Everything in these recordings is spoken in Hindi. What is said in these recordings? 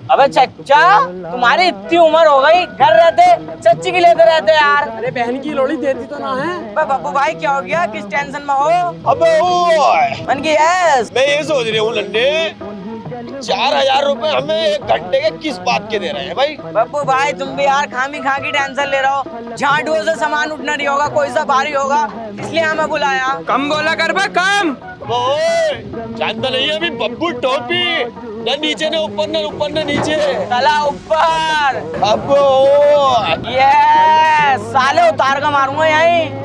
अबे चच्चा, तुम्हारी इतनी उम्र हो गई, घर रहते चच्ची की लेते रहते यार। अरे बहन की लोड़ी देती तो ना है। बब्बू भाई क्या हो गया, किस टेंशन में हो? अबे ओए, मन की यस। मैं ये सोच रही हूँ लंडे, 4000 रुपए हमें 1 घंटे के किस बात के दे रहे हैं भाई? बब्बू भाई तुम भी यार खामी खा की टेंशन ले रहे हो। झाड़ुओं से सामान उठना नहीं होगा, कोई सा भारी होगा, इसलिए हमें बुलाया। कम बोला कर बे, कम। ओए, जानता नहीं है अभी बब्बू टोपी न नीचे न ऊपर न ऊपर न नीचे, साला ऊपर। अब ओए ये साले उतार का मारूंगा यहीं।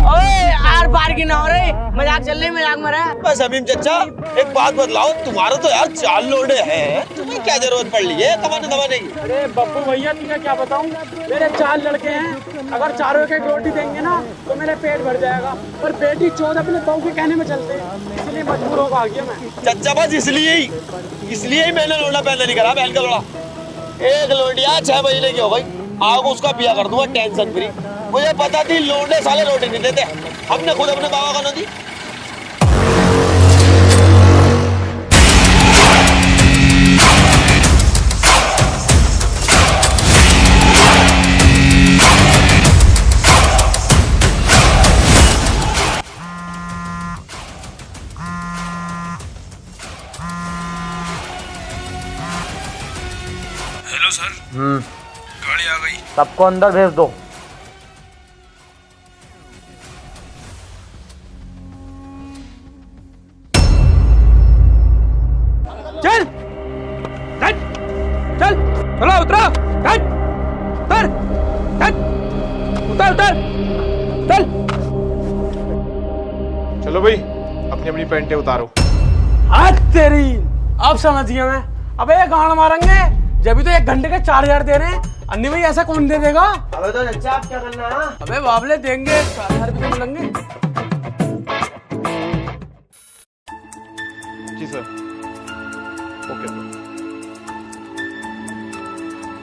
ओए आर पार की ना हो रही, मजाक चल रही, मजाक में रहा। बस अमीम चचा, एक बात बतलाओ, तुम्हारा तो यार 4 लोडे हैं, तुम्हें क्या जरूरत पड़ रही है कमाने दमाने की? अरे बब्बू भैया तुझे क्या बताऊं, मेरे 4 लड़के हैं, अगर चारों के रोटी देंगे ना तो मेरा पेट भर जाएगा। पर बेटी 14 अपने बहू के कहने में चलते हैं, इसलिए मजबूर होकर आ गया मैं। चचा बस इसलिए ही मैंने लोड़ा पैदा नहीं करा, बहन का लोड़ा। 1 लोडिया 6 महीने की हो भाई, आग उसका पिया कर दूंगा टेंशन फ्री। मुझे पता थी लोडे साले रोटी नहीं देते, हमने खुद अपने बाबा को न दी। हेलो सर, गाड़ी आ गई। सबको अंदर भेज दो। चल चल चल, चलो उतरो, चल उतर, चल उतर उतर, चल। चलो भाई, अपनी अपनी पैंटें उतारो। हाथ तेरी, अब समझ गया मैं। अबे ये गांड मारेंगे, जब भी तो 1 घंटे के 4000 दे रहे हैं। अन्नी भाई ऐसा कौन दे देगा? अबे तो चच्चा आप क्या करना है? अबे बाबले देंगे, 4000 भी तो मिलेंगे। जी सर। Okay sir.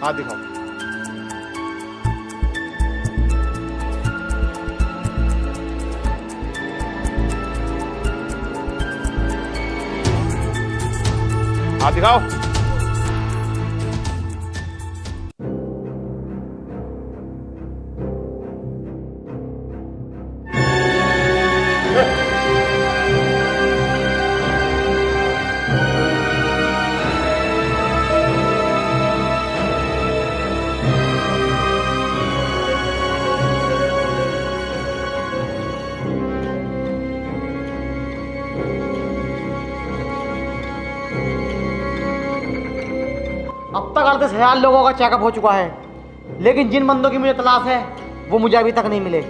हाथ दिखाओ। हाथ दिखाओ। अब तक 38,000 लोगों का चेकअप हो चुका है, लेकिन जिन बंदों की मुझे तलाश है वो मुझे अभी तक नहीं मिले।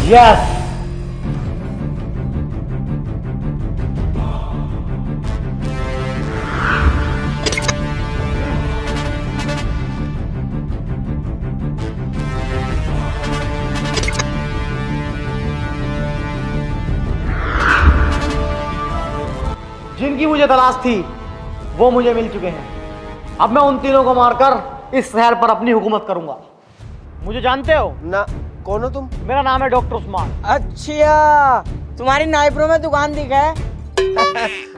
यस, जिनकी मुझे तलाश थी वो मुझे मिल चुके हैं। अब मैं उन तीनों को मारकर इस शहर पर अपनी हुकूमत करूंगा। मुझे जानते हो ना, कौन हो तुम? मेरा नाम है डॉक्टर उस्मान। अच्छा, तुम्हारी नाइप्रो में दुकान दिखा है।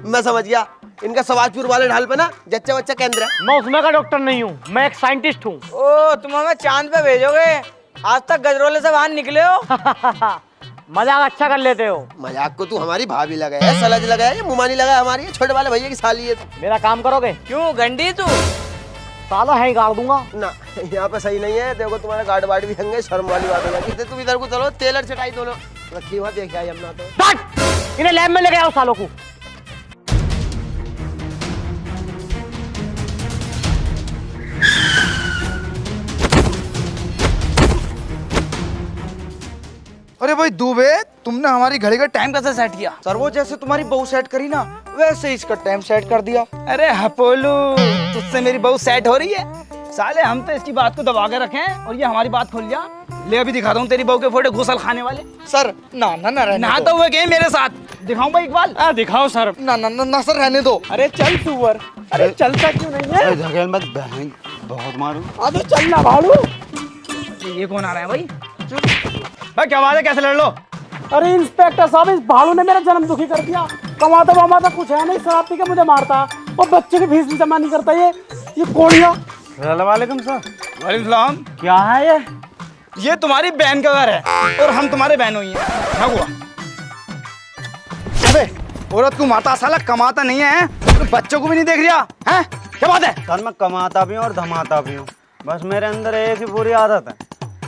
मैं समझ गया, इनका सवाजपुर वाले ढाल पे ना जच्चा बच्चा केंद्र है। मैं उसमें का डॉक्टर नहीं हूँ, मैं एक साइंटिस्ट हूँ। ओ तुम हमें चांद पे भेजोगे? आज तक गजरोले से बाहर निकले हो। मजाक अच्छा कर लेते हो। मजाक को तू हमारी भाभी लगा है, सलज लगा है, मुमानी लगा है, हमारी छोटे वाले भैया की साली है। मेरा काम करोगे? क्यों गंडी तू? साला है ही गाड़ दूंगा ना, यहाँ पे सही नहीं है। देखो तुम्हारे गार्ड वार्ड भी होंगे, शर्म वाली बात हो जाएगी। तुम इधर को चलो, टेलर चटाई दोनों रखी हुआ देख आई अपना तो। इन्हें लैब में लेके आओ सालों को। अरे भाई दुबे, तुमने हमारी घड़ी का टाइम कैसे सेट किया? सर वो जैसे तुम्हारी बहू सेट करी ना, वैसे ही इसका टाइम सेट कर दिया। अरे हपोलू, तुझसे मेरी बहू सेट हो रही है? साले हम तो इसकी बात को दबा के रखे हैं और ये हमारी बात खोल लिया। ले अभी दिखाता हूँ तेरी बहू के फोटो घुसल खाने वाले। सर ना ना ना रहने नहाता हुए गए मेरे साथ। दिखाऊं भाई इकबाल? दिखाओ सर। ना ना ना ना सर रहने दो। अरे चल सुअर, अरे चलता क्यों नहीं है? धकेल मत बहन, बहुत मारूं। अबे चल ना भाड़ू। ये कौन आ रहा है भाई? भाई क्या बात है, कैसे लड़ लो? अरे इंस्पेक्टर साहब, इस भाड़ू ने मेरा जन्म दुखी कर दिया। कमाता वमाता कुछ है नहीं, शराब पी के मुझे मारता और बच्चे की फीस भी जमा नहीं करता। ये कोड़िया। वालेकुम सर। वालेकुम सलाम। क्या है ये तुम्हारी बहन का घर है और हम तुम्हारे बहन हुई हैं। क्या हुआ? अबे औरत को मारता, साला कमाता नहीं है तो बच्चों को भी नहीं देख रहा है। क्या बात है? सर मैं कमाता भी हूँ और धमाता भी हूँ, बस मेरे अंदर एक ही बुरी आदत है,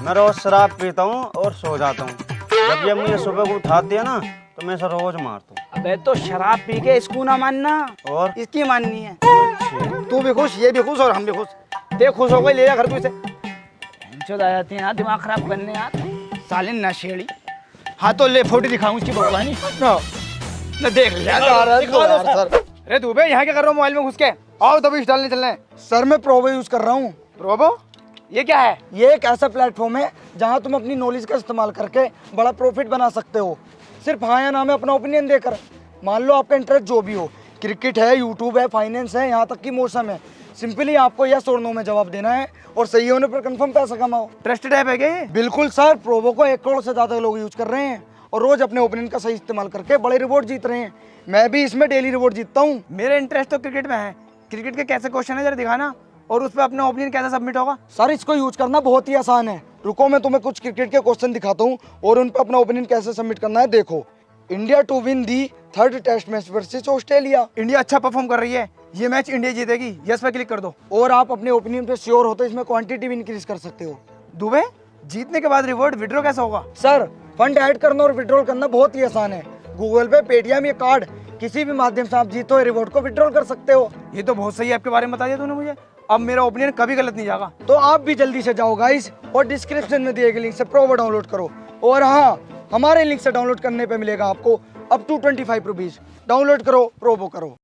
मैं रोज शराब पीता हूँ और सो जाता हूँ। जब ये मुझे सुबह को उठाती है ना तो मैं इसे रोज मारता हूँ। अबे तो शराब पी के इसको ना मानना और इसकी माननी है। तू भी खुश, ये भी खुश और हम भी खुश। देख खुश हो गई, ले जा घर को इसे। आ जाती है यार, दिमाग खराब करने यार, साले नशेड़ी। हाँ तो ले फोटो दिखाऊं इसकी बउआ नहीं ना, देख ले सर अरे तू बे यहाँ क्या कर रहा हूँ मोबाइल में घुस के? आओ तभी डालने चलना है। सर मैं प्रोबो यूज कर रहा हूँ। प्रोबो? ये क्या है? ये एक ऐसा प्लेटफॉर्म है जहाँ तुम अपनी नॉलेज का इस्तेमाल करके बड़ा प्रॉफिट बना सकते हो, सिर्फ हाँ या ना में अपना ओपिनियन देकर। मान लो आपका इंटरेस्ट जो भी हो, क्रिकेट है, यूट्यूब है, फाइनेंस है, यहाँ तक कि मौसम है, सिंपली आपको यस और नो में जवाब देना है और सही होने पर कंफर्म पैसा कमाओ। ट्रस्टेड ऐप है क्या ये? बिल्कुल सर, प्रोबो को 1 करोड़ से ज़्यादा लोग यूज कर रहे हैं और रोज अपने ओपिनियन का सही इस्तेमाल करके बड़े रिवॉर्ड जीत रहे हैं। मैं भी इसमें डेली रिवॉर्ड जीतता हूँ। मेरा इंटरेस्ट तो क्रिकेट में है। क्रिकेट के कैसे क्वेश्चन है जरा दिखाना, और उस पर अपना ओपिनियन कैसे सबमिट होगा? सर इसको यूज करना बहुत ही आसान है। रुको मैं तुम्हें कुछ क्रिकेट के क्वेश्चन दिखाता हूँ और उन पर अपना ओपिनियन कैसे सबमिट करना है। देखो, India to win the 3rd test match versus Australia. India अच्छा परफॉर्म कर रही है, ये मैच इंडिया जीतेगी, यस पे क्लिक कर दो। और आप अपने ओपिनियन पे श्योर हो तो इसमें क्वांटिटी भी इंक्रीज कर सकते हो। दुबे, जीतने के बाद रिवॉर्ड विड्रॉ कैसे होगा? सर फंड ऐड करना और विड्रॉल करना बहुत ही आसान है। गूगल पे, पेटीएम या कार्ड किसी भी माध्यम से आप जीतो हुए रिवॉर्ड को विड्रॉल कर सकते हो। ये तो बहुत सही ऐप के बारे में बता दिया तूने मुझे। अब मेरा ओपिनियन कभी गलत नहीं जाएगा। तो आप भी जल्दी से जाओ गाइस और डिस्क्रिप्शन में दिए गए लिंक से प्रोबो डाउनलोड करो। और हाँ, हमारे लिंक से डाउनलोड करने पे मिलेगा आपको अप टू 25 रुपीज। डाउनलोड करो, प्रोबो करो।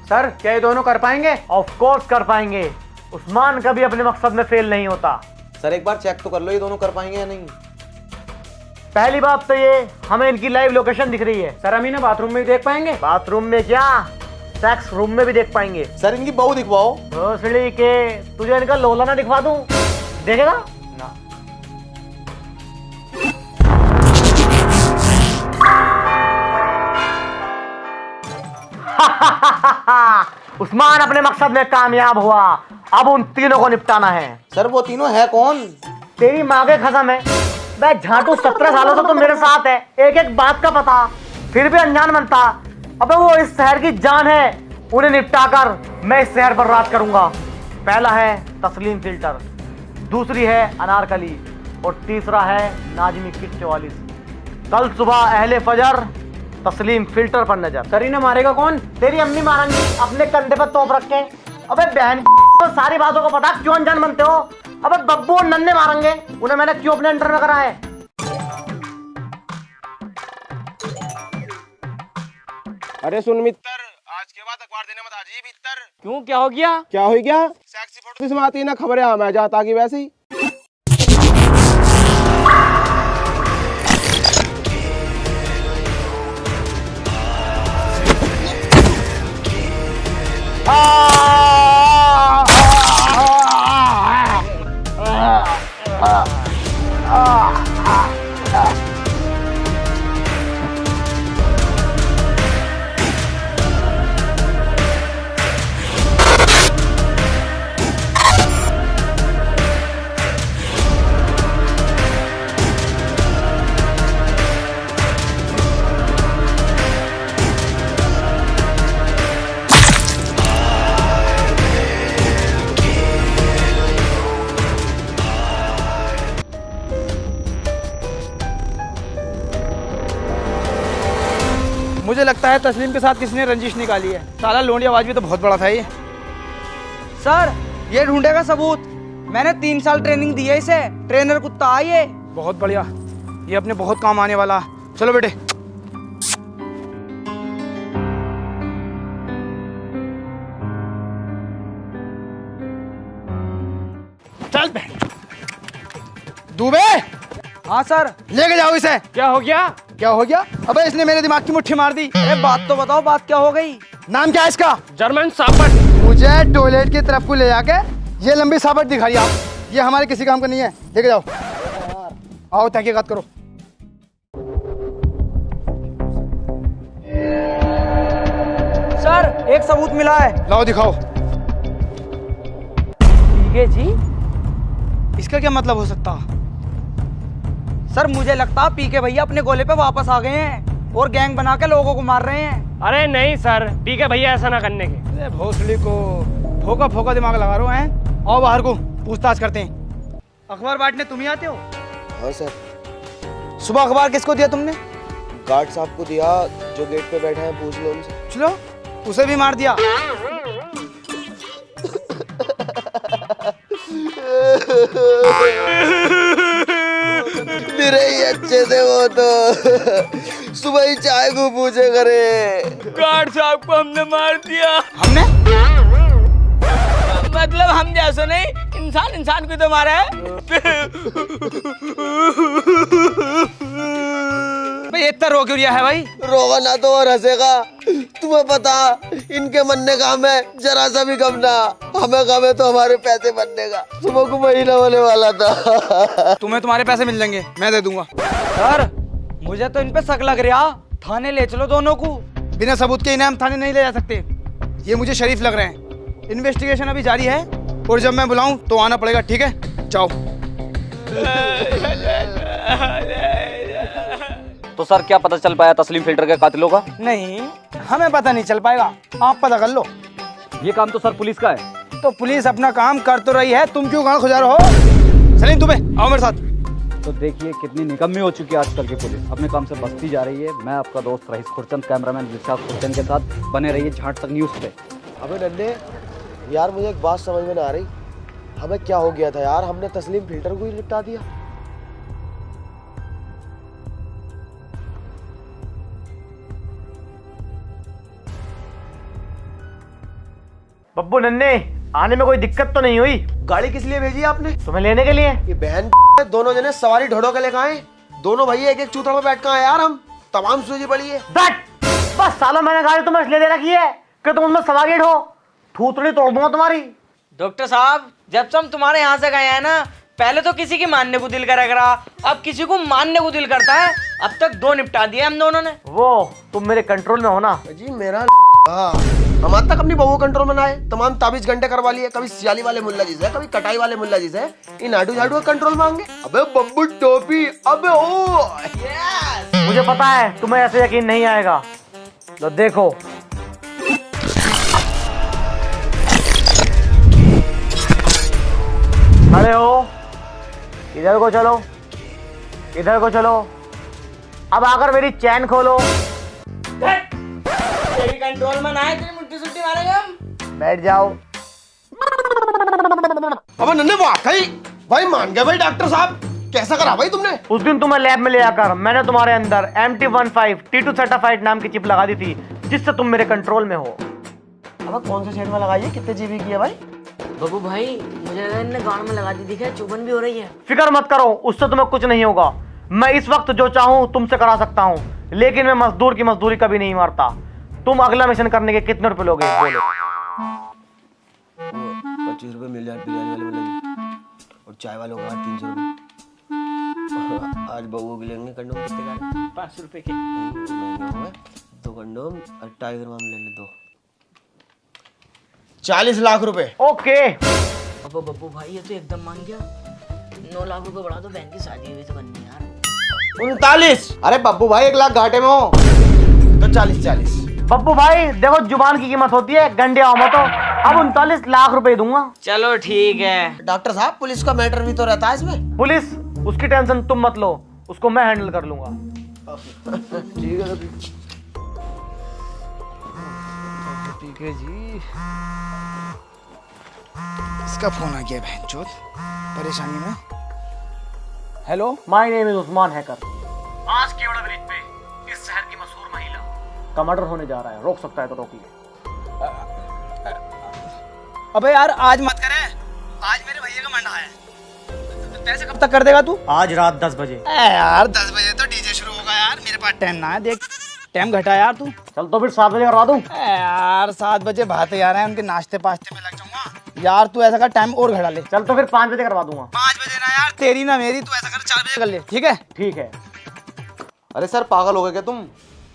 सर क्या ये दोनों कर पाएंगे? ऑफ कोर्स कर पाएंगे। उस्मान कभी अपने मकसद में फेल नहीं होता। सर एक बार चेक तो कर लो ये दोनों कर पाएंगे या नहीं। पहली बात तो ये, हमें इनकी लाइव लोकेशन दिख रही है। सर हम इन्हें बाथरूम में देख पाएंगे? बाथरूम में क्या, सेक्स रूम में भी देख पाएंगे। सर इनकी बहू दिखवाओ। भोसड़ी के, तुझे इनका लोला ना दिखवा दूं? देखेगा ना? उस्मान अपने मकसद में कामयाब हुआ, अब उन तीनों को निपटाना है। सर वो तीनों है कौन? तेरी माँ के कसम है, मैं झाटू 17 सालों से तो मेरे साथ है, एक एक बात का पता, फिर भी अनजान बनता। अबे वो इस शहर की जान है, उन्हें निपटाकर मैं इस शहर पर राज करूंगा। पहला है तस्लीम फिल्टर, दूसरी है अनारकली और तीसरा है नाजमी किट 44। कल सुबह अहले फजर तस्लीम फिल्टर पर नजर। सर इन्हें मारेगा कौन? तेरी अम्मी मारेंगी अपने कंधे पर तोप रख के। अबे बहन तो सारी बातों को पता, क्यों अनजान बनते हो? अबे बब्बू और नन्हे मारेंगे, उन्हें मैंने क्यों अपने अंडर में करा है? अरे सुन मित्र, आज के बाद अखबार देने मत आजी भीतर। क्यों, क्या हो गया? क्या हो गया? सेक्सी फोटो इसमें आती है ना, खबरें मैं जाता कि वैसे ही। मुझे लगता है तस्लीम के साथ किसी ने रंजिश निकाली है। साला लोंडियाबाज भी तो बहुत बड़ा था ये। सर ये ढूंढेगा सबूत, मैंने 3 साल ट्रेनिंग दी है इसे, ट्रेनर कुत्ता आई है। बहुत बढ़िया, ये अपने बहुत काम आने वाला। चलो बेटे। चल बे। दुबे, हाँ सर। लेके जाओ इसे। क्या हो गया? क्या हो गया? अबे इसने मेरे दिमाग की मुट्ठी मार दी। अरे बात तो बताओ, बात क्या हो गई? नाम क्या है इसका? जर्मन शाफट। मुझे टॉयलेट की तरफ को ले जाके ये लंबी साबत दिखाई आप, ये हमारे किसी काम का नहीं है, लेके जाओ। आओ तहकीकात करो। सर एक सबूत मिला है। लाओ दिखाओ। पीके जी, इसका क्या मतलब हो सकता? सर मुझे लगता पीके भैया अपने गोले पे वापस आ गए हैं और गैंग बना के लोगों को मार रहे हैं। अरे नहीं सर, पीके भैया ऐसा ना करने के। अरे भोसड़ी को फोका फोका दिमाग लगा रहे हैं। आओ बाहर को पूछताछ करते हैं। अखबार बांटने तुम ही आते हो? हाँ सर, सुबह अखबार किसको दिया तुमने? गार्ड साहब को दिया, जो गेट पे बैठे हैं, पूछ लो उनसे। चलो उसे भी मार दिया। मेरे ही अच्छे थे वो तो, सुबह ही चाय को पूछे करे। गार्ड साहब को हमने मार दिया। हमने? मतलब हम जैसे नहीं, इंसान इंसान को तो मारा है। भाई इतना रो क्यों रिया है भाई? रोगा ना तो और हंसेगा। तुम्हें पता इनके मरने का हमें जरा सा भी गम ना, हमें गम है तो हमारे पैसे बनने का। सुबह को महीना होने वाला था। तुम्हें तुम्हारे पैसे मिल जाएंगे, मैं दे दूंगा। सर मुझे तो इन पे शक लग रहा, थाने ले चलो दोनों को। बिना सबूत के इन्हें हम थाने नहीं ले जा सकते, ये मुझे शरीफ लग रहे हैं। इन्वेस्टिगेशन अभी जारी है और जब मैं बुलाऊं तो आना पड़ेगा, ठीक है? जाओ। तो सर क्या पता चल पाया तस्लीम फिल्टर के कातिलों का? नहीं, हमें पता नहीं चल पाएगा, आप पता कर लो। ये काम तो सर पुलिस का है। तो पुलिस अपना काम कर तो रही है, तुम क्यों गांड खुजा रहे हो? सलीम तुम्हें आओ मेरे साथ। तो देखिए कितनी निकम्मी हो चुकी है आजकल की पुलिस, अपने काम से बचती जा रही है। मैं आपका दोस्त रईस खुरचंद, कैमरामैन दिलशाद खुरचंद के साथ बने रहिए झाट तक न्यूज़ पे। अबे नन्हे यार, मुझे एक बात समझ में ना आ रही, हमें क्या हो गया था यार? हमने तस्लीम फिल्टर को ही निपटा दिया। बब्बू नन्हे, आने में कोई दिक्कत तो नहीं हुई? गाड़ी किस लिए भेजी आपने? तुम्हें लेने के लिए। ये बहन दोनों जने सवारी ढोड़ो के लेकर आए, दोनों भैया एक एक चूतड़ में बैठ कर आए यार। हम तमाम सूझी पड़ी है। बस सालों मैंने गाड़ी तुम्हें इसलिए दे रखी है कि तुम उसमें सवारी हो, थूथड़ी तोड़ दूंगा तुम्हारी। डॉक्टर साहब, जब से हम तुम्हारे यहाँ से गए हैं ना, पहले तो किसी की मानने को दिल करा करा, अब किसी को मानने को दिल करता है। अब तक 2 निपटा दिए हम दोनों ने। वो तुम मेरे कंट्रोल में हो ना? जी मेरा हमारे तक अपनी बहू कंट्रोल में ना आए, तमाम ताबीज घंटे करवा लिए, कभी सियाली वाले मुल्ला जी से, कभी कटाई वाले मुल्ला जी से, इन आडू झाड़ू का कंट्रोल मांगे। अबे बब्बू टोपी, अबे ओ यस, मुझे पता है तुम्हें ऐसे यकीन नहीं आएगा, तो देखो। खड़े हो, इधर को चलो, इधर को चलो। अब आकर मेरी चैन खोलो। तेरी कंट्रोल में ना है, तेरी मुट्ठी सुट्टी मारेंगे हम। बैठ जाओ। अब नन्हे वाकई भाई मान गए भाई डॉक्टर साहब, कैसा करा भाई तुमने? उस दिन तुम्हें लैब में ले आकर मैंने तुम्हारे अंदर MT15 T2 सर्टिफाइड नाम की चिप लगा दी थी, जिससे तुम मेरे कंट्रोल में हो। अब कौन से शहर में लगाई है, कितने जीबी की है भाई? बब्बू भाई, मुझे इनने गांड में लगा दी, दिखा चुभन भी हो रही है। फिक्र मत करो, उससे तुम्हें कुछ नहीं होगा। मैं इस वक्त जो चाहूँ तुमसे करा सकता हूँ, लेकिन मैं मजदूर की मजदूरी कभी नहीं मारता। तुम अगला मिशन करने के कितने रुपए लोगे? बोलो। 25 रुपए मिल जाए बिरयानी वाले वाले, और चाय वालों का 300 रुपए। आज बहू के लेंगे कंडोम कितने का? 5 रुपए के। 2 कंडोम और टाइगर माम ले ले 2। 40 लाख रुपए। ओके। अब बब्बू भाई ये तो एकदम मांग गया। 9 लाख रुपए बढ़ा दो, बहन की शादी हुई तो करनी यार। 39। अरे बब्बू भाई 1 लाख घाटे में हो तो 40। बब्बू भाई देखो, जुबान की कीमत होती है, गंडे आओ मत। अब 39 लाख रुपए दूंगा। चलो ठीक है। डॉक्टर साहब, पुलिस का मैटर भी तो रहता है इसमें। पुलिस, उसकी टेंशन तुम मत लो, उसको मैं हैंडल कर लूंगा। ठीक है ठीक है जी। इसका फोन आ गया बहनचोद, परेशानी में। Hello, my name is Usman hacker. आज केवड़ा ब्रिज पे इस शहर की मशहूर महिला का मर्डर होने जा रहा है, रोक सकता है तो रोकिए। अबे यार आज मत करे, आज मेरे भैया का मंडा है। पैसे कब तक कर देगा तू? आज रात 10 बजे। यार 10 बजे तो डीजे शुरू होगा यार, मेरे पास टाइम ना है। देख टाइम घटा यार तू। चल तो फिर 7 बजे करवा दूं। यार 7 बजे भाते आ रहे हैं, उनके नाश्ते पाश्ते में लग जाऊंगा यार। तू ऐसा कर टाइम और घटा ले। चल तो फिर 5 बजे करवा दूंगा। 5 बजे ना यार, तेरी ना मेरी। तू ऐसा कर 4 बजे कर ले, ठीक है? ठीक है। अरे सर पागल हो गए क्या तुम?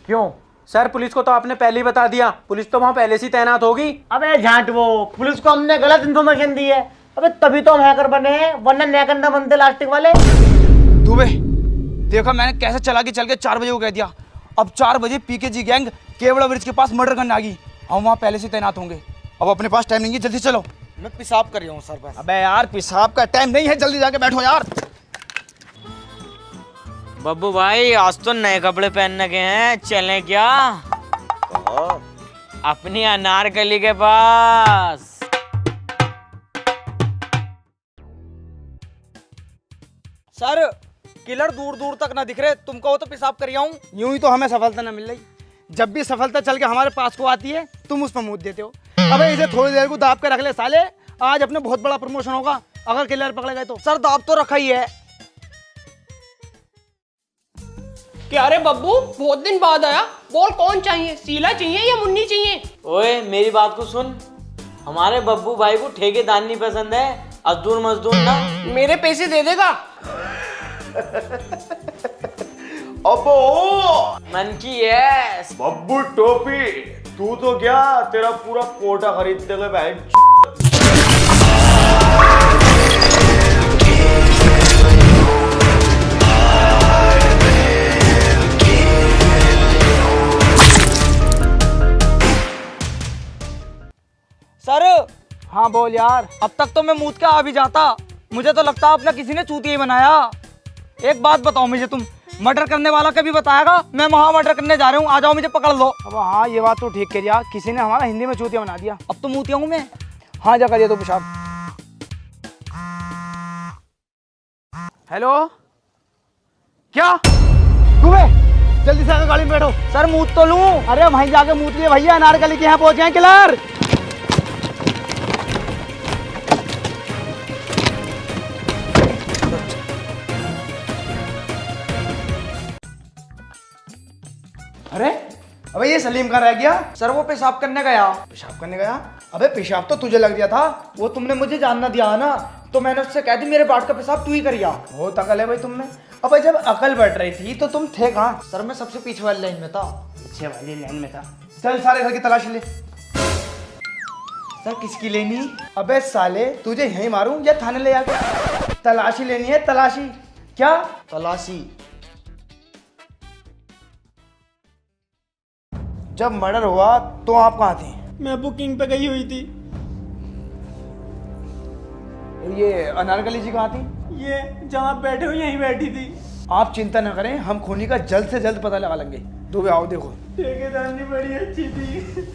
क्यों? सर पुलिस को तो आपने पहले ही बता दिया, पुलिस तो वहाँ पहले से ही तैनात होगी। अबे झांट, वो पुलिस को हमने गलत इन्फॉर्मेशन दी है। अबे तभी तो हम हैकर बने हैं, वरना नया ना बनते लास्टिक वाले। दुबे देखो मैंने कैसे चला के चल के 4 बजे को कह दिया। अब 4 बजे पीकेजी गैंग केवड़ा ब्रिज के पास मर्डर करने आ गई। हम वहाँ पहले से तैनात होंगे। अब अपने पास टाइम नहीं है, जल्दी चलो। मैं पेशाब कर रहा हूँ सर बस। अबे यार पेशाब का टाइम नहीं है, जल्दी जाके बैठो यार। बब्बू भाई आज तो नए कपड़े पहनने के हैं, चलें क्या? अपनी अनारकली के पास। सर किलर दूर दूर तक ना दिख रहे, तुम कहो तो पेशाब कर रहा हूँ। यूं ही तो हमें सफलता ना मिल रही। जब भी सफलता चल के हमारे पास को आती है तुम उस पर मुँह देते हो। अबे इसे थोड़ी देर को दाब के रख ले साले, आज अपने बहुत बड़ा प्रमोशन होगा अगर किलर पकड़े गए तो। सर दाब तो रखा ही है। क्या रे बब्बू, बहुत दिन बाद आया। बोल कौन चाहिए, शीला चाहिए या मुन्नी चाहिए? ओए मेरी बात को सुन, हमारे बब्बू भाई को ठेकेदार नहीं पसंद है, अजदूर मजदूर ना। मेरे पैसे दे देगा? अबो मन की यस। बब्बू टोपी, तू तो क्या तेरा पूरा कोटा खरीदते गए बहन। सर हाँ बोल यार। अब तक तो मैं मूत के आ भी जाता, मुझे तो लगता अपना किसी ने चूतिया ही बनाया। एक बात बताओ मुझे, तुम मर्डर करने वाला कभी बताएगा? मैं वहाँ मर्डर करने जा रहा हूँ, आ जाओ मुझे पकड़ लो। अब हाँ ये बात तो ठीक कह दिया, किसी ने हमारा हिंदी में चूतिया बना दिया। अब तो मूतिया हूँ मैं। हाँ जा करिए तो पेशाब। हेलो क्या दुबे, जल्दी से आकर गाड़ी में बैठो। सर मूत तो लूं। अरे वहीं जाके मूत लिए भैया, अनारकली के यहाँ पहुंच गए किलर। अरे अबे ये सलीम कहाँ रह गया? सर वो पेशाब करने गया। पेशाब करने गया? अबे पेशाब तो तुझे लग गया था। वो तुमने मुझे जानना दिया ना, तो मैंने उससे कह दी मेरे बाट का पेशाब तू ही करिया। बहुत अकल है भाई तुम में। अबे जब अकल बढ़ रही थी तो तुम थे कहाँ? सर मैं सबसे पीछे वाली लाइन में था। पीछे वाली लाइन में था। चल सारे घर की तलाशी ले। सर किसकी लेनी? अबे साले तुझे यहीं मारूं या थाने ले आके? तलाशी लेनी है, तलाशी। क्या तलाशी? जब मर्डर हुआ तो आप कहाँ थे? मैं बुकिंग पे गई हुई थी। ये अनारकली जी कहाँ थी? ये जहाँ बैठे हो यहीं बैठी थी। आप चिंता न करें, हम खूनी का जल्द से जल्द पता लगा लेंगे। दुबे आओ देखो। ठेकेदारनी बड़ी अच्छी थी।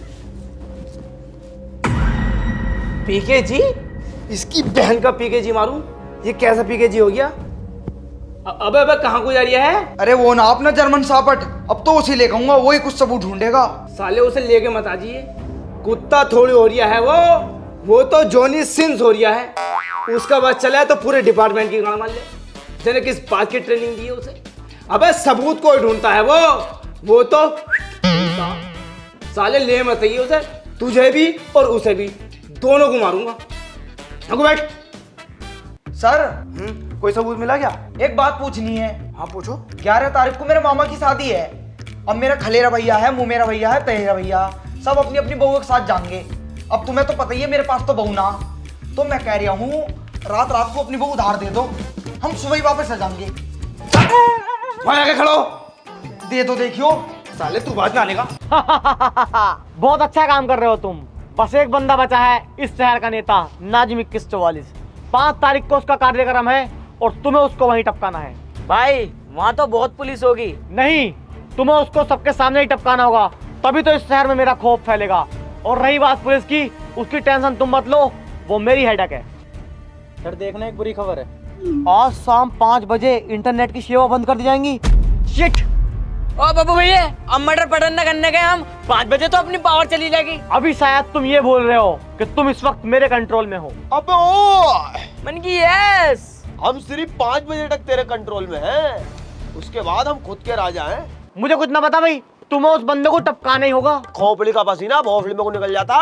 पीके जी? इसकी बहन का पीके जी मारूं? ये कैसा पीके जी हो गया? अबे अबे कहाँ को जा रही है? अरे वो ना अपना जर्मन सापट, अब तो उसी ले कहूंगा, वही कुछ सबूत ढूंढेगा। साले उसे लेके मत आजिए, कुत्ता थोड़ी हो रिया है वो तो जॉनी सिंस हो रिया है। उसका बस चला है तो पूरे डिपार्टमेंट की गाड़ मार ले। तेने किस बात की ट्रेनिंग दी है उसे? अबे सबूत कोई ढूंढता है वो तो साले ले मत आइए उसे, तुझे भी और उसे भी, दोनों को मारूंगा। बैठ। सर कोई सबूत मिला क्या? एक बात पूछनी है। हाँ पूछो। 11 तारीख को मेरे मामा की शादी है। अब मेरा खलेरा भैया है, मुमेरा भैया है, तहेरा भैया, सब अपनी अपनी बहू के साथ जाएंगे। अब तुम्हें तो पता ही है मेरे पास तो बहू ना, तो मैं कह रहा हूँ रात रात को अपनी बहू उधार दे दो, हम सुबह ही वापस आ जाएंगे। वहाँ आके खड़ो। दे दो, देखियो। साले तू बात ना आने का। बहुत अच्छा काम कर रहे हो तुम। बस एक बंदा बचा है इस शहर का नेता, नाजिम 2144। 5 तारीख को उसका कार्यक्रम है और तुम्हें उसको वहीं टपकाना है। भाई वहाँ तो बहुत पुलिस होगी। नहीं, तुम्हें उसको सबके सामने ही टपकाना होगा, तभी तो इस शहर में मेरा खौफ फैलेगा। और रही बात पुलिस की, उसकी टेंशन तुम मत लो, वो मेरी हेडेक है। सर देखना एक बुरी खबर है। आज शाम 5 बजे इंटरनेट की सेवा बंद कर दी जाएंगी। शिट! ओ बाबू भैया, अब मर्डर पटन न करने गए हम, 5 बजे तो अपनी पावर चली जाएगी। अभी शायद तुम ये बोल रहे हो कि तुम इस वक्त मेरे कंट्रोल में हो। अबे ओ मन की यस। हम सिर्फ 5 बजे तक तेरे कंट्रोल में हैं, उसके बाद हम खुद के राजा हैं। मुझे कुछ ना बता भाई, तुम्हें उस बंदे को टपकाना ही होगा। खोपड़ी का पसीना भोंसले में को निकल जाता,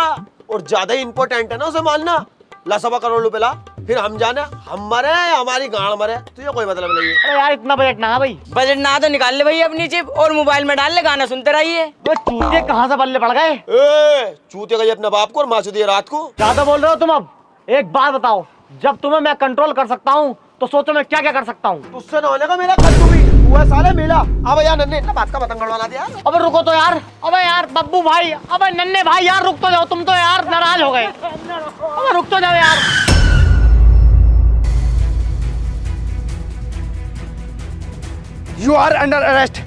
और ज्यादा इंपॉर्टेंट है ना उसे मानना। ला 1.25 करोड़ रुपए ला, फिर हम जाने, हम मरे हमारी गाड़ मरे, तुझे कोई मतलब नहीं है। अरे यार इतना बजट ना है भाई। बजट ना तो निकाल ले भाई अपनी चिप और मोबाइल में डाल ले, गाना सुनते रहिए। वो चूते कहाँ से बल्ले पड़ गए? ए, चूते गई अपने बाप को और मार दिए रात को। ज्यादा बोल रहे हो तुम। अब एक बात बताओ, जब तुम्हें मैं कंट्रोल कर सकता हूँ तो सोचो मैं क्या क्या कर सकता हूँ। तुझसे न होने का मेरा कद्दू भी हुआ साले मेला। अब यार नन्हे इतना बात का पतंग गड़वाना दिया। अबे रुको तो यार, अबे यार बब्बू भाई, अबे नन्हे भाई यार रुक तो जाओ, तुम तो यार नाराज हो गए। अबे रुक तो जाओ यार। You are under arrest.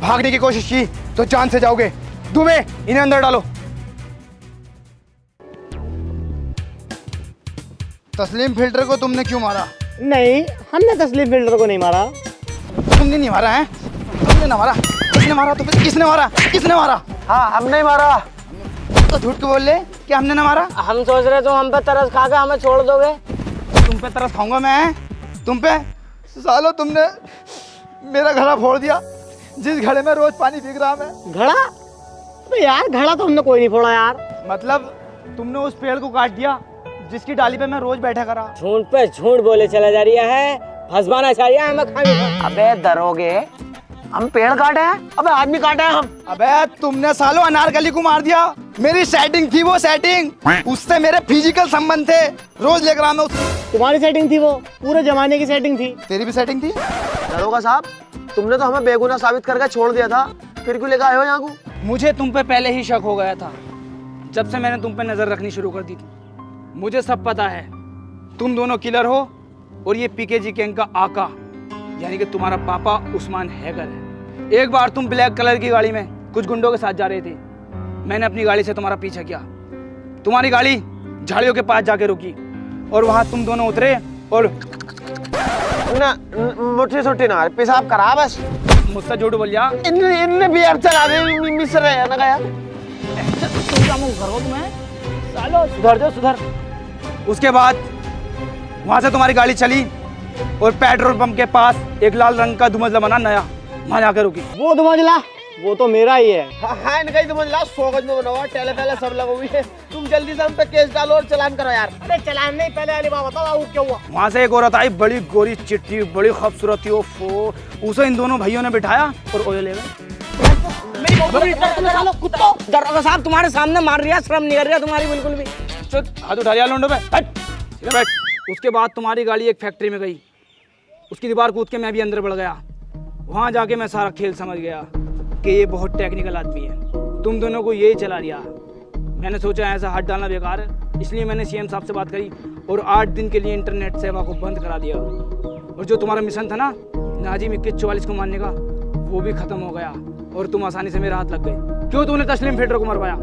भागने की कोशिश की तो जान से जाओगे। दुबे इन्हें अंदर डालो। तस्लीम फिल्टर को तुमने क्यों मारा? नहीं, हमने तस्लीम फिल्टर को नहीं मारा। तुमने नहीं मारा है? तुमने ना मारा? किसने मारा? तो फिर किसने मारा? किसने मारा? हाँ हमने मारा। तो झूठ क्यों बोल रहे कि हमने ना मारा? हम सोच रहे तुम हम पे तरस खा के हमें छोड़ दोगे। तुम पे तरस खाऊंगा मैं? तुम पे? सालो तुमने मेरा घड़ा फोड़ दिया, जिस घड़े में रोज पानी पी रहा मैं। घड़ा? अबे यार घड़ा तो हमने कोई नहीं फोड़ा यार। मतलब तुमने उस पेड़ को काट दिया जिसकी डाली पे मैं रोज बैठा करा। झूठ पे झूठ बोले चला जा रहा है, फंसवाना चाहिए हमें खाने। अबे दरोगे, हम पेड़ काटे हैं? अबे आदमी काटे हैं हम। अबे तुमने सालो अनारकली को मार दिया। मेरी सेटिंग थी वो सेटिंग, उससे मेरे फिजिकल संबंध थे, रोज लेकर आना उसको। तुम्हारी सेटिंग थी वो, पूरे जमाने की सेटिंग थी। तेरी भी सेटिंग थी? दरोगा साहब, तुमने तो हमें बेगुनाह साबित करके छोड़ दिया था, फिर क्यों लेकर आए हो यहाँ को? मुझे तुम पे पहले ही शक हो गया था, जब से मैंने तुम पे नजर रखनी शुरू कर दी थी। मुझे सब पता है, तुम दोनों किलर हो और ये पीकेजी गैंग का आका, यानी कि तुम्हारा पापा उस्मान हैगर है। एक बार तुम ब्लैक कलर की गाड़ी में कुछ गुंडों के साथ जा रहे थे, मैंने अपनी गाड़ी से तुम्हारा पीछा किया। तुम्हारी गाड़ी झाड़ियों के पास जाके रुकी और वहां तुम दोनों उतरे और मुट्ठी सुट्ठी ना पेशाब करा बस। मुझसे झूठ बोल जा। इनने बियर चला दे मिस रहे ना गया। सालो सुधर जाओ सुधर। उसके बाद वहां से तुम्हारी गाड़ी चली और पेट्रोल पंप के पास एक लाल रंग का दुमजला बना नया, वहां जाकर रुकी। वो दुमजला वो तो मेरा ही है। हाँ इनका ही दुमजला 100 गज में बना हुआ, टेले पहले सब लगा हुई है। तुम जल्दी से हम पे केस डालो और चलान करो यार। अरे चलान नहीं, पहले वाली बात बताओ वो क्या हुआ। वहां से एक औरत आई, बड़ी गोरी चिट्टी, बड़ी खूबसूरत थी। ओफो, उसे इन दोनों भाइयों ने बिठाया और ओले ले गए। दरोगा साहब तुम्हारे सामने मार रहा, शर्म नहीं कर रहा तुम्हारी बिल्कुल भी। हाथ उठा लिया लोंडो पे, सीधे बैठ। उसके बाद तुम्हारी गाड़ी एक फैक्ट्री में गई, उसकी दीवार कूद के मैं भी अंदर बढ़ गया। वहां जाके मैं सारा खेल समझ गया कि ये बहुत टेक्निकल आदमी है। तुम दोनों को यही चला दिया। मैंने सोचा ऐसा हाथ डालना बेकार है, इसलिए मैंने सीएम साहब से बात करी और 8 दिन के लिए इंटरनेट सेवा को बंद करा दिया। और जो तुम्हारा मिशन था ना नाजिम 2144 को मारने का, वो भी खत्म हो गया और तुम आसानी से मेरे हाथ लग गए। क्यों तूने तस्लीम फिल्टर को मरवाया?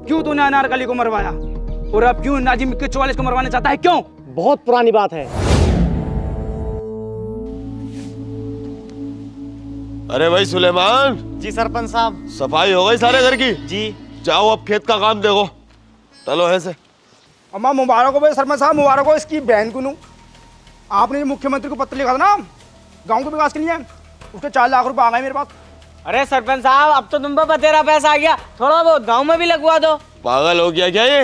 क्यों तूने अनारकली को मरवाया? और अब क्यों नाजिम 2144 को मरवाना चाहता है? क्यों? बहुत पुरानी बात है। अरे भाई सुलेमान। जी सरपंच साहब। सफाई हो गई सारे घर की? जी। जाओ अब खेत का काम देखो, चलो ऐसे। अम्मा मुबारक हो भाई सरपंच साहब, मुबारक हो। इसकी बहन को नू आपने जो मुख्यमंत्री को पत्र लिखा था ना गांव के विकास के लिए, उसके 4 लाख रुपए आ गए मेरे पास। अरे सरपंच साहब अब तो तुम पे बतेरा पैसा आ गया, थोड़ा बहुत गांव में भी लगवा दो। पागल हो गया क्या ये?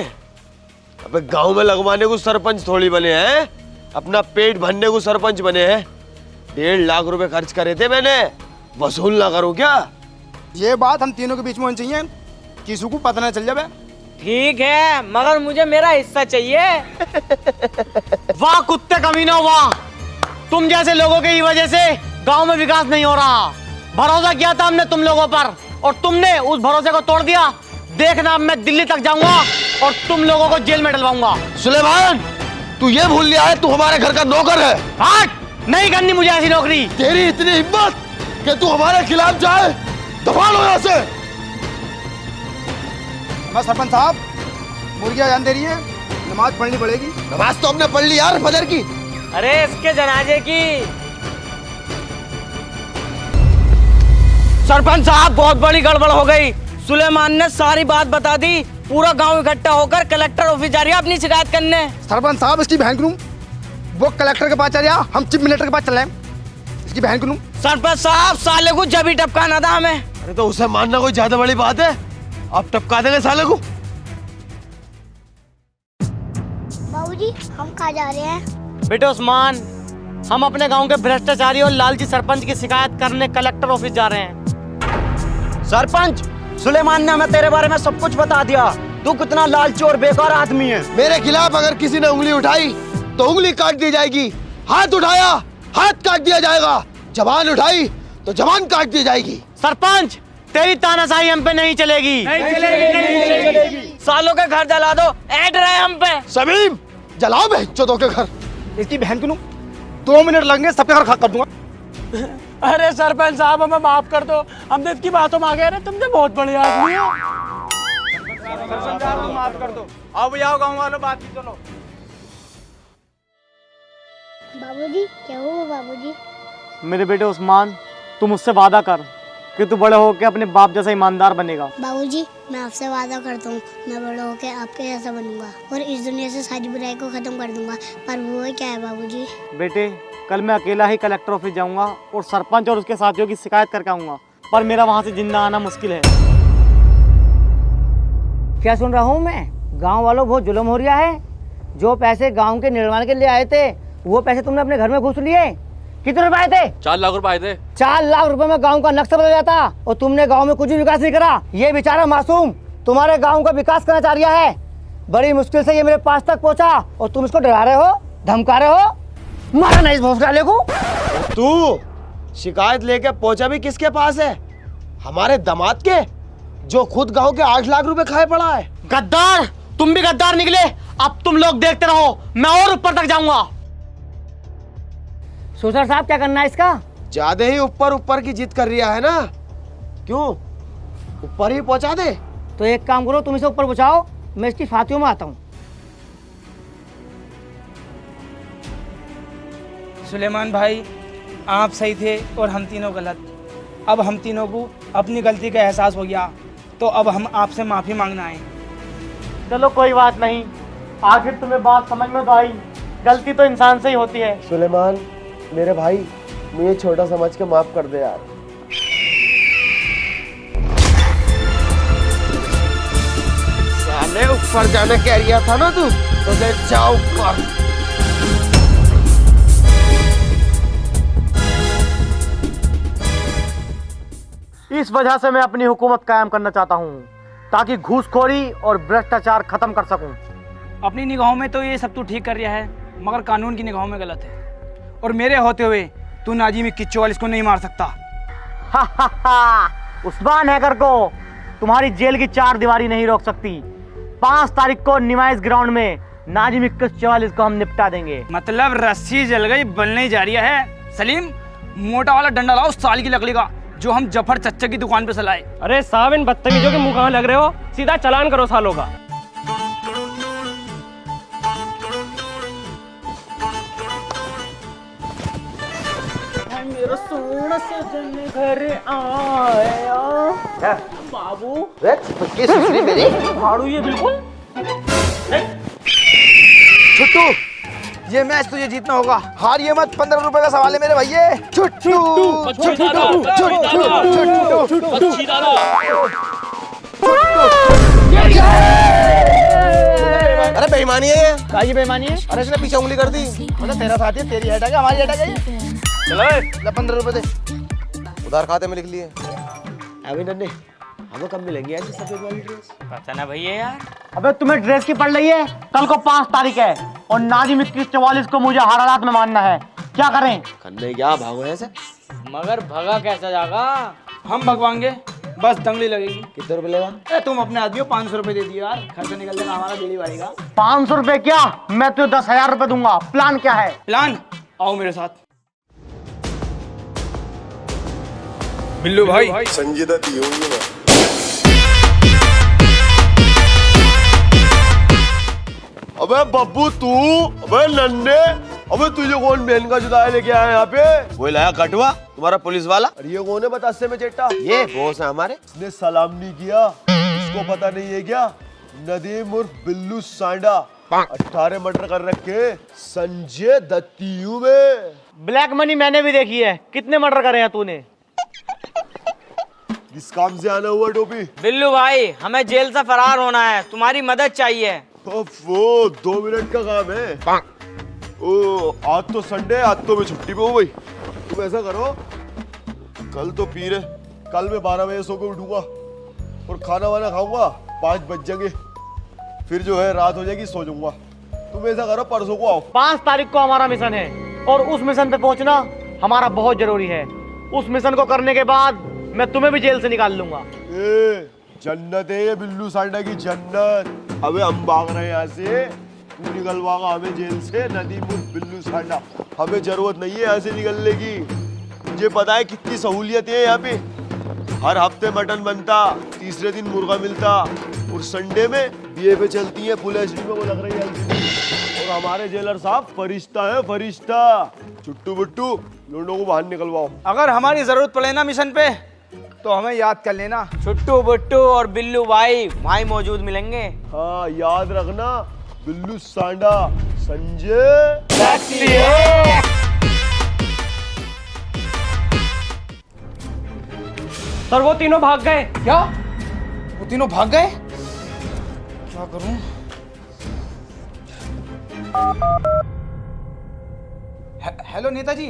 अबे गांव में लगवाने को सरपंच थोड़ी बने हैं, अपना पेट भरने को सरपंच बने हैं। 1.5 लाख रुपए खर्च करे थे मैंने, वसूल ना करूं क्या? ये बात हम तीनों के बीच में होनी चाहिए, किसी को पता ना चल जाए। ठीक है, मगर मुझे मेरा हिस्सा चाहिए। वाह कुत्ते कमीनों वाह, तुम जैसे लोगों की वजह से गांव में विकास नहीं हो रहा। भरोसा किया था हमने तुम लोगों पर और तुमने उस भरोसे को तोड़ दिया। देखना अब मैं दिल्ली तक जाऊंगा और तुम लोगों को जेल में डलवाऊंगा। सुलेमान, तू ये भूल गया है तू हमारे घर का नौकर है। हट, नहीं करनी मुझे ऐसी नौकरी। तेरी इतनी हिम्मत कि तू हमारे खिलाफ जाए, दबा लो यहाँ से। बस सरपंच साहब, मुर्गियां जान दे रही है, नमाज पढ़नी पड़ेगी। नमाज तो हमने पढ़ ली यार फजर की। अरे इसके जनाजे की। सरपंच साहब बहुत बड़ी गड़बड़ हो गई। सुलेमान ने सारी बात बता दी, पूरा गांव इकट्ठा होकर कलेक्टर ऑफिस जा रही है अपनी शिकायत करने। सरपंच साहब इसकी बहन को वो कलेक्टर के पास चल रहा, हम चीफ मिनिस्टर के पास चल रहे हैं। इसकी बहन को नू। सरपंच साहब साले को जब ही टपकाना था हमें। अरे तो उसे मानना कोई ज्यादा बड़ी बात है? अब टपका देंगे साले को। बाबूजी हम कहाँ जा रहे हैं? बेटे उस्मान, हम अपने गांव के भ्रष्टाचारी और लालची सरपंच की शिकायत करने कलेक्टर ऑफिस जा रहे हैं। सरपंच, सुलेमान ने हमें तेरे बारे में सब कुछ बता दिया। तू कितना लालची और बेकार आदमी है। मेरे खिलाफ अगर किसी ने उंगली उठाई तो उंगली काट दी जाएगी, हाथ उठाया हाथ काट दिया जाएगा, जबान उठाई तो जबान काट दी जाएगी। सरपंच, तेरी तानाशाही हम पे नहीं चलेगी। नहीं चलेगी। सालों के घर जला दो, ऐड रहे हम पे। समीम, जलाओ बहनचोदों के घर। इसकी बहन को नू 2 मिनट लगेंगे, सबके घर खाक कर दूंगा। अरे सरपंच साहब हमें माफ कर दो, हम तो इसकी बातों में आ गए। तुम तो बहुत बड़े आदमी हो। माफ कर दो। आओ भैया गाँव वालों, बात की चलो। बाबूजी क्या हुआ बाबूजी? मेरे बेटे उस्मान, तू मुझसे वादा कर कि तू बड़े होकर अपने बाप जैसा ईमानदार बनेगा। बाबूजी मैं आपसे वादा करता हूँ, मैं बड़ा होकर आपके जैसा बनूंगा और इस दुनिया से सारी बुराई को खत्म कर दूंगा। पर वो क्या है बाबूजी? बेटे, कल मैं अकेला ही कलेक्टर ऑफिस जाऊंगा और सरपंच और उसके साथियों की शिकायत करके आऊंगा, पर मेरा वहां से जिंदा आना मुश्किल है। क्या सुन रहा हूँ मैं? गांव वालों बहुत जुल्म हो रहा है। जो पैसे गांव के निर्माण के लिए आए थे, वो पैसे तुमने अपने घर में घुस लिए। कितने रुपए आए थे? 4 लाख रुपए आए थे। 4 लाख रुपए में गांव का नक्शा बदल जाता और तुमने गांव में कुछ भी विकास नहीं करा। ये बेचारा मासूम तुम्हारे गांव का विकास करना चाह रहा है। बड़ी मुश्किल से ये मेरे पास तक पहुंचा और तुम इसको डरा रहे हो, धमका रहे हो। मारा नहीं इस भोसले वाले को। तू शिकायत लेके पहुंचा भी किसके पास है? हमारे दामाद के, जो खुद गांव के 8 लाख रुपए खाए पड़ा है। गद्दार, तुम भी गद्दार निकले। अब तुम लोग देखते रहो, मैं और ऊपर तक जाऊंगा। सोसर साहब क्या करना है इसका? ज्यादा ही ऊपर ऊपर की जिद कर रहा है ना? क्यों, ऊपर ही पहुंचा दे। तो एक काम करो, तुम इसे ऊपर पहुंचाओ, मैं इसकी फातियों में आता हूँ। सुलेमान भाई, आप सही थे और हम तीनों गलत। अब हम तीनों को अपनी गलती का एहसास हो गया, तो अब हम आपसे माफी मांगना है। चलो कोई बात नहीं, आखिर तुम्हें बात समझ में तो आई। गलती तो इंसान से ही होती है। सुलेमान मेरे भाई, मुझे छोटा समझ के माफ कर दे यार। साले ऊपर जाने कह रहा था ना तू, तो ले जाओ ऊपर। इस वजह से मैं अपनी हुकूमत कायम करना चाहता हूँ, ताकि घूसखोरी और भ्रष्टाचार खत्म कर सकूं। अपनी निगाहों में तो ये सब तू ठीक कर रहा है, मगर कानून की निगाहों में गलत है। और मेरे होते हुए तू नाजिम किच्चोवाल इसको नहीं मार सकता। उस्मान हैकर को तुम्हारी जेल की 4 दीवारी नहीं रोक सकती। 5 तारीख को निमाइश ग्राउंड में नाजिम 4144 को हम निपटा देंगे। मतलब रस्सी जल गई, बनने जा रही है। सलीम, मोटा वाला डंडा लाओ साल की लकड़ी का, जो हम जफर चच्चा की दुकान पे चलाए। अरे साहब, इन बदतमीजों के मुंह कहाँ लग रहे हो? सीधा चालान करो सालों का। मेरा सोना सजन घर आया बाबू। मेरी भाड़ू ये बिल्कुल। छुट्टू, ये मैच तुझे जीतना होगा। हार ये मत, 15 रुपए का सवाल है मेरे भैया। छुट्टू अरे बेईमानी है ये। क्या ये बेईमानी है? अरे इसने पीछे उंगली कर दी। मतलब तेरा साथी है, तेरी हेड है, हमारी हेड है। चलो ले 15 रुपए दे। उधार खाते में लिख लिए। अभी नन्हे, हमें कब मिलेगी ऐसी सफेद वाली ड्रेस? पता ना भैया यार। अबे तुम्हें ड्रेस की पड़ रही है? कल को 5 तारीख है और नाजिम 4144 को मुझे हर हालात में मानना है। क्या करें? खन्ने क्या भागो ऐसे? मगर भगा कैसा जागा? हम भगवाएंगे, बस दंगली लगेगी। कितने रुपए लेगा? तुम अपने आदमी को 500 रुपए दे दियो यार, खर्चा निकल जाएगा, हमारा बिल ही बढ़ेगा। 500 रुपए क्या, मैं तुझे 10,000 रुपए दूंगा। प्लान क्या है? प्लान, आओ मेरे साथ। बिल्लू भाई, संजीदा दी होंगी ना। अबे बब्बू तू, अबे नन्हे, अबे तुझे कौन बहन का जुदाया लेके आया यहाँ पे? वो लाया कटवा, तुम्हारा पुलिस वाला। अरे ये कौन है बतासे में चेटा? ये बॉस है हमारे। इसने सलाम नहीं किया, इसको पता नहीं है क्या? नदीम उर्फ बिल्लू सांडा 18 मर्डर कर रखे संजय दत्तियू में। ब्लैक मनी मैंने भी देखी है, कितने मर्डर करे हैं तूने? किस काम से आना हुआ टोपी? बिल्लू भाई, हमें जेल से फरार होना है, तुम्हारी मदद चाहिए। वो 2 मिनट का काम है। ओ आज तो संडे, आज तो मैं छुट्टी पे हूँ भाई। तुम ऐसा करो, कल तो पी रहे, कल मैं 12 बजे सो के उठूंगा और खाना वाना खाऊंगा, 5 बज जाएंगे, फिर जो है रात हो जाएगी, सो जाऊंगा। तुम ऐसा करो, परसों को आओ। 5 तारीख को हमारा मिशन है और उस मिशन पे पहुंचना हमारा बहुत जरूरी है। उस मिशन को करने के बाद मैं तुम्हें भी जेल से निकाल लूंगा। जन्नत है ये बिल्लू सांडा की जन्नत। अबे हम भाग रहे हैं यहाँ से, तू निकलवागा हमें जेल से। नदी मुझ बिल्लू सांडा, हमें जरूरत नहीं है यहाँ से निकलने की। मुझे पता है कितनी सहूलियतें हैं यहाँ पे। हर हफ्ते मटन बनता, तीसरे दिन मुर्गा मिलता और संडे में बीए पे चलती है, फुल एचडी में वो लग रही है LCD। और हमारे जेलर साहब फरिश्ता है, फरिश्ता। चुट्टू बुट्टू लोगों को बाहर निकलवाओ। अगर हमारी जरूरत पड़े ना मिशन पे तो हमें याद कर लेना। छुट्टू बुट्टू और बिल्लू भाई भाई मौजूद मिलेंगे। हाँ याद रखना, बिल्लू सांडा संजय। सर वो तीनों भाग गए। क्या वो तीनों भाग गए? क्या करूं? हेलो नेताजी,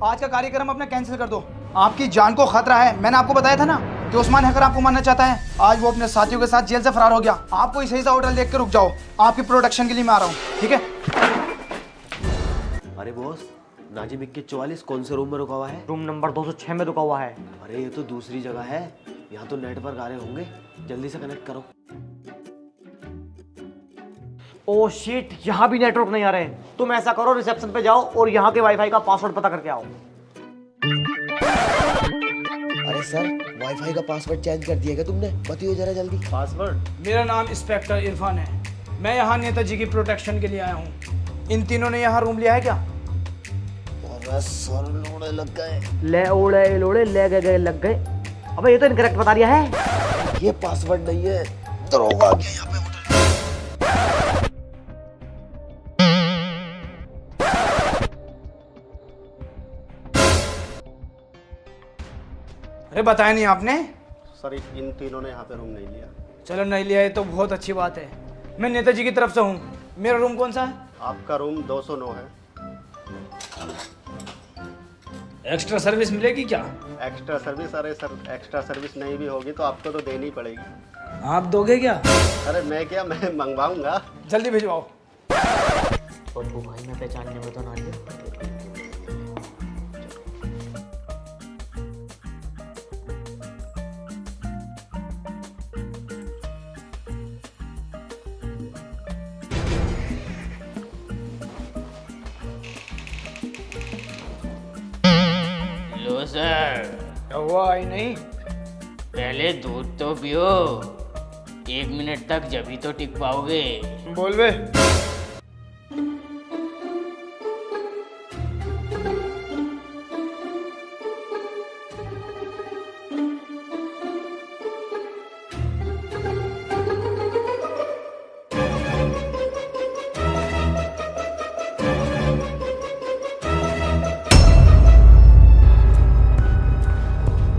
आज का कार्यक्रम अपना कैंसिल कर दो। आपकी जान को खतरा है। मैंने आपको बताया था ना कि उस्मान हैकर आपको मारना चाहता है। आज वो अपने साथियों के साथ जेल से फरार हो गया। आप कोई सही सा होटल देख के रुक जाओ, आपकी प्रोटेक्शन के लिए मैं आ रहा हूँ, ठीक है? अरे बॉस, नाजिम 2144 कौन से रूम में रुका हुआ है? रूम नंबर 206 में रुका हुआ है। अरे ये तो दूसरी जगह है, यहाँ तो नेटवर्क आ रहे होंगे, जल्दी से कनेक्ट करो। ओ शिट, यहाँ भी नेटवर्क नहीं आ रहे। तुम ऐसा करो, रिसेप्शन पे जाओ और यहाँ के वाईफाई का पासवर्ड पता करके आओ। अरे सर, वाईफाई का पासवर्ड चेंज कर दिया क्या तुमने? बताइए जरा जल्दी। पासवर्ड? मेरा नाम इंस्पेक्टर इरफान है। मैं यहाँ नेताजी की प्रोटेक्शन के लिए आया हूँ। इन तीनों ने यहाँ रूम लिया है क्या? सर लोड़े लग गए। ले ओड़े लोड़े ले गए लग गए। अबे ये तो इनकरेक्ट बता दिया है। ये पासवर्ड नहीं है, दरोगा आ गया यहाँ पे। अरे बताया नहीं आपने? सर इन तीनों ने यहाँ पे रूम नहीं लिया। चलो नहीं लिया है तो बहुत अच्छी बात है। मैं नेताजी की तरफ से हूँ। मेरा रूम कौन सा है? आपका रूम 209 है। एक्स्ट्रा सर्विस मिलेगी क्या? Extra service? अरे सर, एक्स्ट्रा सर्विस नहीं भी होगी तो आपको तो देनी ही पड़ेगी। आप दोगे क्या? अरे मैं क्या, मैं मंगवाऊंगा। जल्दी भिजवाओ। बब्बू भाई मैं पहचानने में तो ना लिया। लो सर। क्या हुआ? आई नहीं? पहले दूध तो पियो, 1 मिनट तक जभी तो टिक पाओगे। बोल बे।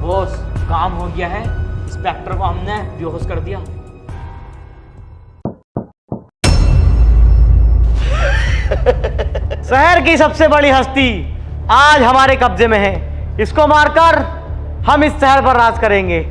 बॉस, काम हो गया है। इंस्पेक्टर को हमने बेहोश कर दिया। शहर की सबसे बड़ी हस्ती आज हमारे कब्जे में है। इसको मारकर हम इस शहर पर राज करेंगे।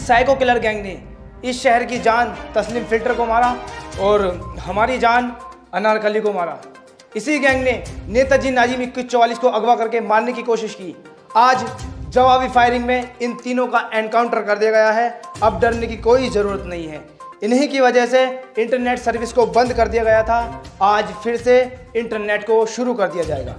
साइको किलर गैंग ने इस शहर की जान तस्लीम फिल्टर को मारा और हमारी जान अनारकली को मारा। इसी गैंग ने नेताजी नाजिम 2144 को अगवा करके मारने की कोशिश की। आज जवाबी फायरिंग में इन तीनों का एनकाउंटर कर दिया गया है। अब डरने की कोई ज़रूरत नहीं है। इन्हीं की वजह से इंटरनेट सर्विस को बंद कर दिया गया था। आज फिर से इंटरनेट को शुरू कर दिया जाएगा।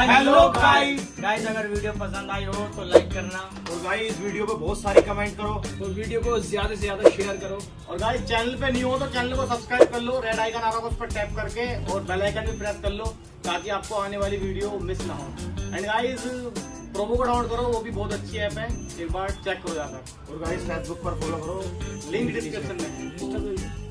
हेलो गाइस, अगर वीडियो पसंद आई हो तो लाइक करना और गाइस वीडियो पे बहुत सारी कमेंट करो और वीडियो को ज्यादा से ज्यादा शेयर करो। और गाइस चैनल पे न्यू हो तो चैनल को सब्सक्राइब कर लो, रेड आइकन आ रहा है उस पर टैप करके, और बेल आइकन भी प्रेस कर लो ताकि आपको आने वाली वीडियो मिस ना हो। एंड गाइस प्रोमो को डाउनलोड करो, वो भी बहुत अच्छी ऐप है, एक बार चेक करो जाकर। और गाइस फेसबुक पर फॉलो करो, लिंक डिस्क्रिप्शन में है।